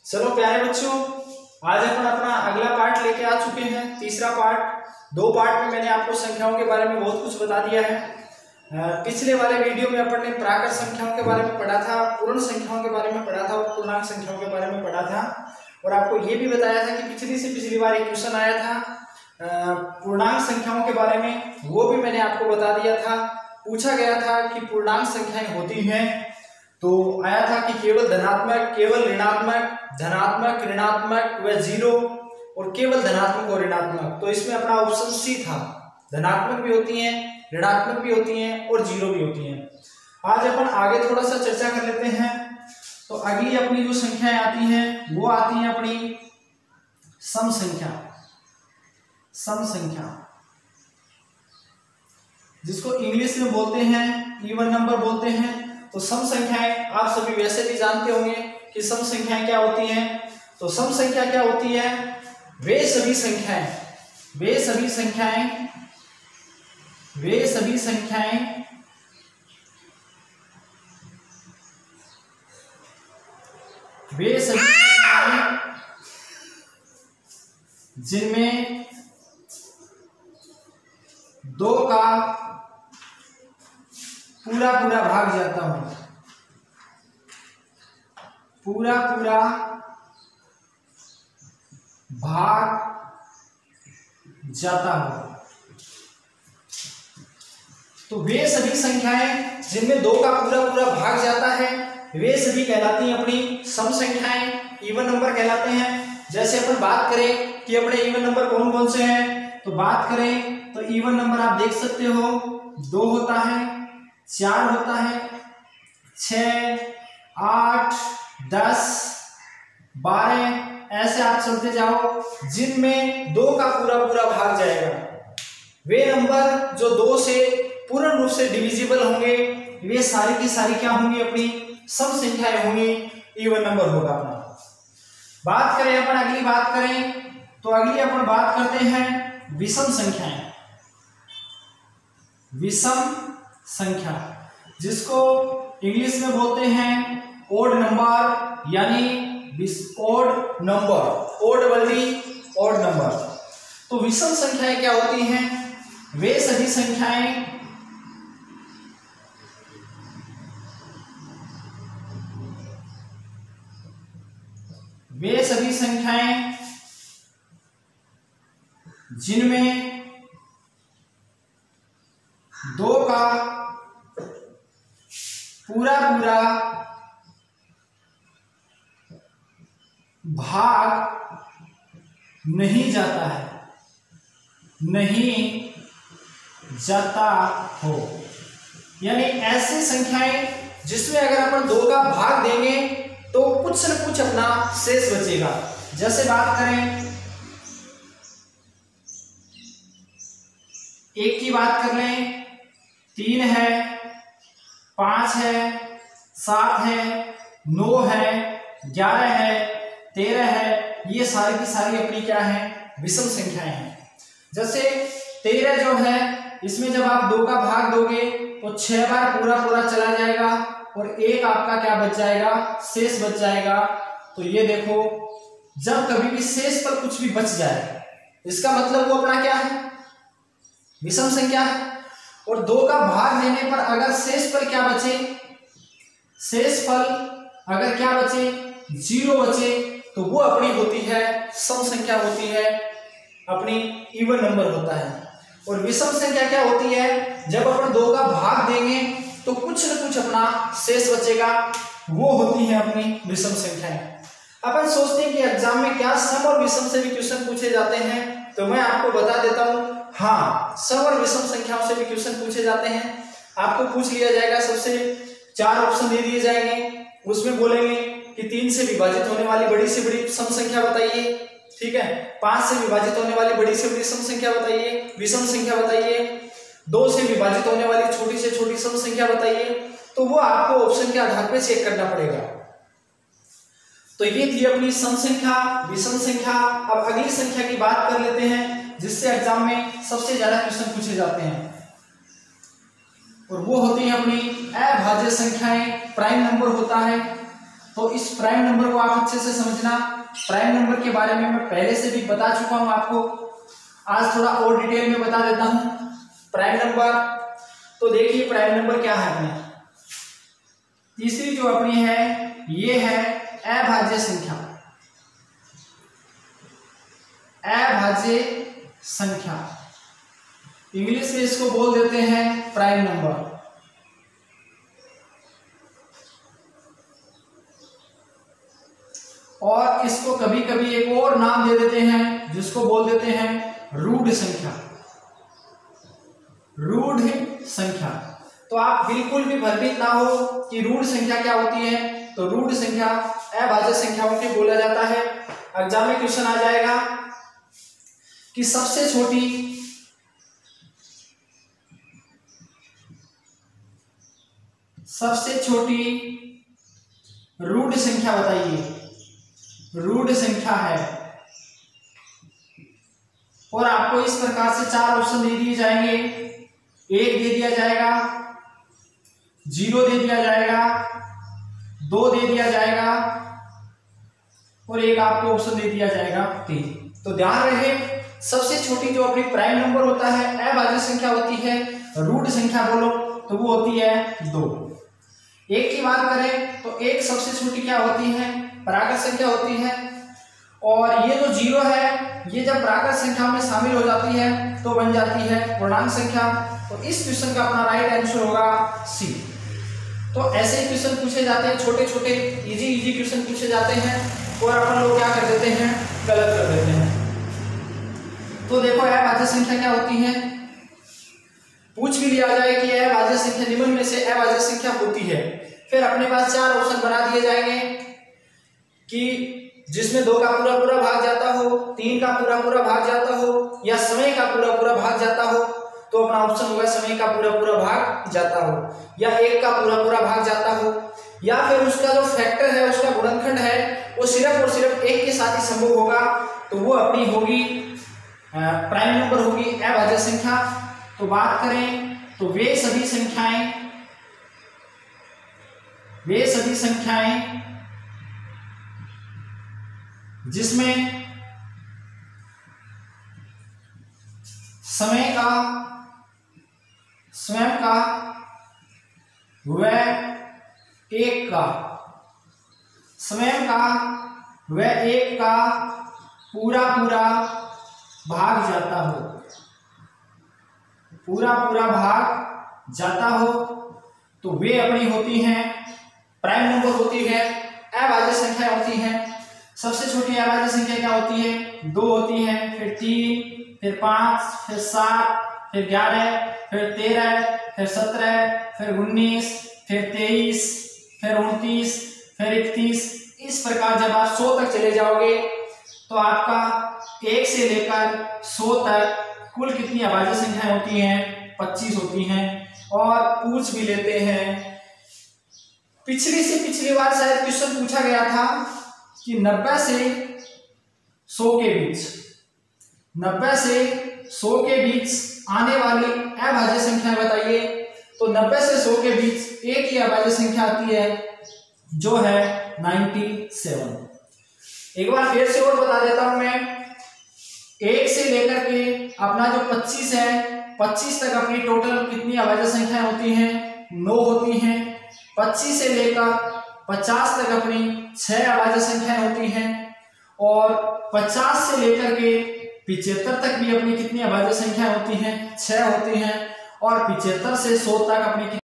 चलो प्यारे बच्चों, आज अपन अपना अगला पार्ट लेके आ चुके हैं, तीसरा पार्ट। दो पार्ट में मैंने आपको संख्याओं के बारे में बहुत कुछ बता दिया है। पिछले वाले वीडियो में अपन ने प्राकृत संख्याओं के बारे में पढ़ा था, पूर्ण संख्याओं के बारे में पढ़ा था और पूर्णांक संख्याओं के बारे में पढ़ा था। और आपको ये भी बताया था कि पिछली बार एक क्वेश्चन आया था पूर्णांक संख्याओं के बारे में, वो भी मैंने आपको बता दिया था। पूछा गया था कि पूर्णांक संख्याएं होती हैं, तो आया था कि केवल धनात्मक, केवल ऋणात्मक, धनात्मक, ऋणात्मक व जीरो, और केवल धनात्मक और ऋणात्मक। तो इसमें अपना ऑप्शन सी था, धनात्मक भी होती हैं, ऋणात्मक भी होती हैं और जीरो भी होती हैं। आज अपन आगे थोड़ा सा चर्चा कर लेते हैं। तो अगली अपनी जो संख्याएं आती हैं वो आती हैं अपनी सम संख्या, सम संख्या, जिसको इंग्लिश में बोलते हैं इवन नंबर बोलते हैं। तो सम संख्याएं आप सभी वैसे भी जानते होंगे कि सम संख्याएं क्या होती हैं। तो सम संख्या क्या होती है? वे सभी संख्याएं, वे सभी संख्याएं, वे सभी संख्याएं वे सभी संख्याएं जिनमें दो का पूरा पूरा भाग जाता हो, पूरा पूरा भाग जाता हो। तो वे सभी संख्याएं जिनमें दो का पूरा पूरा भाग जाता है वे सभी कहलाती हैं अपनी सम संख्याएं, इवन नंबर कहलाते हैं। जैसे अपन बात करें कि अपने इवन नंबर कौन कौन से हैं, तो बात करें तो इवन नंबर आप देख सकते हो 2 होता है, 4 होता है, 6, 8, 10, 12, ऐसे आप चलते जाओ जिनमें 2 का पूरा पूरा भाग जाएगा। वे नंबर जो 2 से पूर्ण रूप से डिविजिबल होंगे वे सारी की सारी क्या होंगी? अपनी सम संख्याएं होंगी, इवन नंबर होगा अपना। बात करें अपन, अगली बात करें तो अगली अपन बात करते हैं विषम संख्याएं, विषम संख्या, जिसको इंग्लिश में बोलते हैं ओड नंबर, यानी ओड नंबर, ओड नंबर। तो विषम संख्याएं क्या होती हैं? वे सभी संख्याएं जिनमें 2 का पूरा पूरा भाग नहीं जाता है, नहीं जाता हो। यानी ऐसी संख्याएं जिसमें अगर अपन 2 का भाग देंगे तो कुछ न कुछ अपना शेष बचेगा। जैसे बात करें, 1 की बात कर लें, 3 है, 5 है, 7 है, 9 है, 11 है, 13 है, ये सारी की सारी अपनी क्या है? विषम संख्याएं हैं। जैसे 13 जो है, इसमें जब आप 2 का भाग दोगे तो 6 बार पूरा पूरा चला जाएगा और 1 आपका क्या बच जाएगा? शेष बच जाएगा। तो ये देखो, जब कभी भी शेष पर कुछ भी बच जाए इसका मतलब वो अपना क्या है? विषम संख्या है। और 2 का भाग देने पर अगर शेष पर क्या बचे? शेष फल अगर क्या बचे? 0 बचे, तो वो अपनी होती है सम संख्या, होती है अपनी इवन नंबर होता है। और विषम संख्या क्या होती है? जब अपन 2 का भाग देंगे तो कुछ न कुछ अपना शेष बचेगा, वो होती है अपनी विषम संख्याएं। अपन सोचते हैं कि एग्जाम में क्या सम और विषम से भी क्वेश्चन पूछे जाते हैं, तो मैं आपको बता देता हूं, हाँ, सम और विषम संख्याओं से भी क्वेश्चन पूछे जाते हैं। आपको पूछ लिया जाएगा, सबसे 4 ऑप्शन दे दिए जाएंगे, उसमें बोलेंगे कि 3 से विभाजित होने वाली बड़ी से बड़ी सम संख्या बताइए, ठीक है, 5 से विभाजित होने वाली बड़ी से बड़ी सम संख्या बताइए, विषम संख्या बताइए, 2 से विभाजित होने वाली छोटी से छोटी सम संख्या बताइए। तो वो आपको ऑप्शन के आधार पर चेक करना पड़ेगा। तो ये थी अपनी सम संख्या, विषम संख्या। अब अगली संख्या की बात कर लेते हैं जिससे एग्जाम में सबसे ज्यादा क्वेश्चन पूछे जाते हैं, और वो होती है अपनी अभाज्य संख्याएं, प्राइम नंबर होता है। तो इस प्राइम नंबर को आप अच्छे से समझना। प्राइम नंबर के बारे में मैं पहले से भी बता चुका हूं आपको, आज थोड़ा और डिटेल में बता देता हूं। प्राइम नंबर, तो देखिए प्राइम नंबर क्या है अपने, तीसरी जो अपनी है ये है अभाज्य संख्या। अभाज्य संख्या, इंग्लिश में इसको बोल देते हैं प्राइम नंबर। और इसको कभी कभी एक और नाम दे देते हैं जिसको बोल देते हैं रूढ़ संख्या। रूढ़ संख्या, तो आप बिल्कुल भी भयभीत ना हो कि रूढ़ संख्या क्या होती है। तो रूढ़ संख्या अभाज्य संख्याओं को बोला जाता है। एग्जाम में क्वेश्चन आ जाएगा कि सबसे छोटी रूढ़ संख्या बताइए। रूढ़ संख्या है, और आपको इस प्रकार से 4 ऑप्शन दे दिए जाएंगे। 1 दे दिया जाएगा, 0 दे दिया जाएगा, 2 दे दिया जाएगा, और एक आपको ऑप्शन दे दिया जाएगा 3। तो ध्यान रहे, सबसे छोटी जो अपनी प्राइम नंबर होता है, अभाज्य संख्या होती है, रूढ़ संख्या बोलो तो वो होती है 2। 1 की बात करें तो 1 सबसे छोटी क्या होती है, प्राकृत संख्या होती है। और ये जो 0 है, ये जब प्राकृत संख्या में शामिल हो जाती है तो बन जाती है पूर्णांक संख्या। तो इस क्वेश्चन का अपना राइट आंसर होगा सी। तो ऐसे ही क्वेश्चन पूछे जाते हैं, छोटे छोटे इजी क्वेश्चन पूछे जाते हैं, और अपन लोग क्या कर देते हैं, गलत कर देते हैं। तो देखो अभाज्य संख्या क्या होती है, पूछ भी लिया जाए कि अभाज्य संख्या निम्न में से अभाज्य संख्या होती है, फिर अपने पास 4 ऑप्शन बना दिए जाएंगे कि जिसमें 2 का पूरा पूरा भाग जाता हो, 3 का पूरा पूरा भाग जाता हो, या समय का पूरा पूरा भाग जाता हो। तो अपना ऑप्शन होगा समय का पूरा पूरा भाग जाता हो, या 1 का पूरा पूरा भाग जाता हो, या फिर उसका जो फैक्टर है, उसका गुणनखंड है, वो सिर्फ और सिर्फ 1 के साथ ही संभव होगा। तो वो अपनी होगी प्राइम नंबर, होगी अभाज्य संख्या। तो बात करें तो वे सभी संख्याएं जिसमें समय का स्वयं का व 1 का, स्वयं का व 1 का पूरा पूरा भाग जाता हो, पूरा पूरा भाग जाता हो, तो वे अपनी होती हैं प्राइम नंबर होती है, अभाज्य संख्या होती है। सबसे छोटी अभाज्य संख्या क्या होती है, 2 होती है, फिर 3, फिर 5, फिर 7, फिर 11, फिर 13, फिर 17, फिर 19, फिर 23, फिर 29, फिर 31। इस प्रकार जब आप 100 तक चले जाओगे तो आपका 1 से लेकर 100 तक कुल कितनी अभाज्य संख्याएं होती हैं, 25 होती हैं। और पूछ भी लेते हैं, पिछली बार शायद क्वेश्चन पूछा गया था कि 90 से 100 के बीच, 90 से 100 के बीच आने वाली अभाज्य संख्या बताइए। तो 90 से 100 के बीच एक ही अभाज्य संख्या आती है जो है 97। एक बार फिर से और बता देता हूं मैं, 1 से लेकर के अपना जो 25 है, 25 तक अपनी टोटल कितनी अभाज्य संख्याएं होती हैं, 9 होती हैं। 25 से लेकर 50 तक अपनी 6 अभाज्य संख्याएं होती हैं, और 50 से लेकर के 75 तक भी अपनी कितनी अभाज्य संख्याएं होती हैं, 6 होती हैं। और 75 से 100 तक अपनी